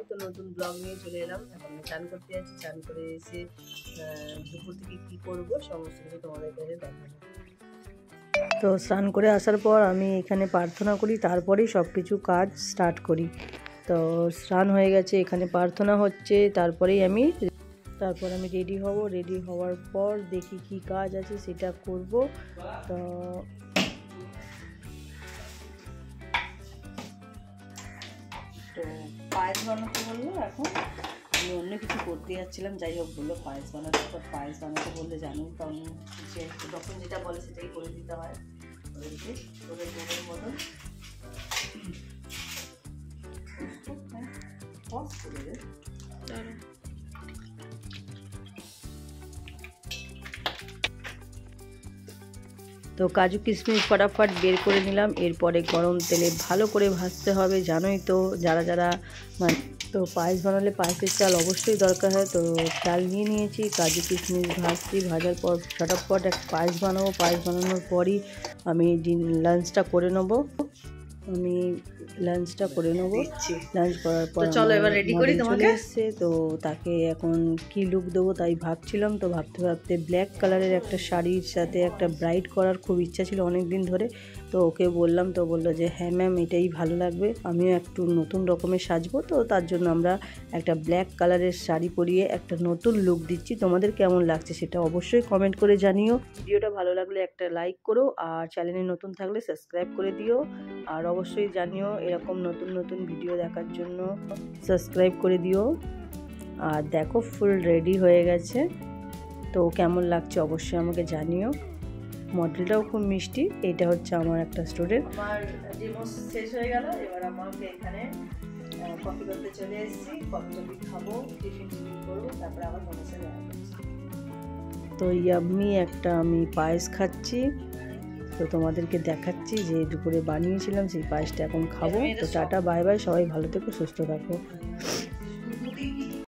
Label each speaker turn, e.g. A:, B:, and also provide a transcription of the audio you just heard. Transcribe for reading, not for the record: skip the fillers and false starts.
A: তো নতুন ব্লগ নিয়ে চলে এলাম। এখন আমি চান করতে যাচ্ছি। চান করে এসে দুপুর থেকে কী করবো সমস্ত কিছু তোমাদের কাছে দেখাবো। তো স্নান করে আসার পর আমি এখানে প্রার্থনা করি, তারপরেই সব কিছু কাজ স্টার্ট করি। তো স্নান হয়ে গেছে, এখানে প্রার্থনা হচ্ছে, তারপর আমি রেডি হব। রেডি হওয়ার পর দেখি কি কাজ আছে সেটা করব। তো পায়েস বানাতে বললো, এখন আমি অন্য কিছু করতে যাচ্ছিলাম, যাই হোক বললো পায়েস বানাতে। তো পায়েস বানাতে বললে জানো তো আমি যখন যেটা বলে সেটাই করে দিতে হয়। ওদের দুধের মতন তো কাজু কিশমিশ ফটাফট বের করে নিলাম। এরপরে গরম তেলে ভালো করে ভাজতে হবে, জানোই তো যারা যারা মানে। তো পায়েস বানালে পায়েসের চাল অবশ্যই দরকার হয়। তো চাল নিয়ে নিয়েছি, কাজু কিশমিশ ভাজছি, ভাজার পর ফটাফট এক পায়েস বানাবো। পায়েস বানানোর পরই আমি লাঞ্চটা করে নেবো। লাঞ্চ করার পর চলো এবার রেডি করি, চলে এসছে। তো তাকে এখন কি লুক দেবো তাই ভাবছিলাম। তো ভাবতে ভাবতে ব্ল্যাক কালারের একটা শাড়ির সাথে একটা ব্রাইড করার খুব ইচ্ছা ছিল অনেক দিন ধরে। তো ওকে বললাম, তো বললো যে হ্যাঁ ম্যাম এটাই ভালো লাগবে, আমিও একটু নতুন রকমের সাজবো। তো তার জন্য আমরা একটা ব্ল্যাক কালারের শাড়ি পরিয়ে একটা নতুন লুক দিচ্ছি। তোমাদের কেমন লাগছে সেটা অবশ্যই কমেন্ট করে জানিও। ভিডিওটা ভালো লাগলে একটা লাইক করো, আর চ্যানেলে নতুন থাকলে সাবস্ক্রাইব করে দিও। আর অবশ্যই জানিও এরকম নতুন নতুন ভিডিও দেখার জন্য সাবস্ক্রাইব করে দিও। আর দেখো ফুল রেডি হয়ে গেছে। তো কেমন লাগছে অবশ্যই আমাকে জানিও। মডেলটাও খুব মিষ্টি। এটা হচ্ছে আমার একটা স্টুডেন্ট। আমার ডেমো শেষ হয়ে গেল, এবার আমাকে এখানে কফি করতে চলে এসেছি। কফি খাবো, টিফিন করবো, তারপরে আবার তোমার সাথে দেখা করছি। তো ইয়াম্মি একটা আমি পায়েস খাচ্ছি। তো তোমাদেরকে দেখাচ্ছি যে দুপুরে বানিয়েছিলাম সেই পায়েসটা এখন খাবো। তো টাটা বাই বাই, সবাই ভালো থেকো, সুস্থ থাকো।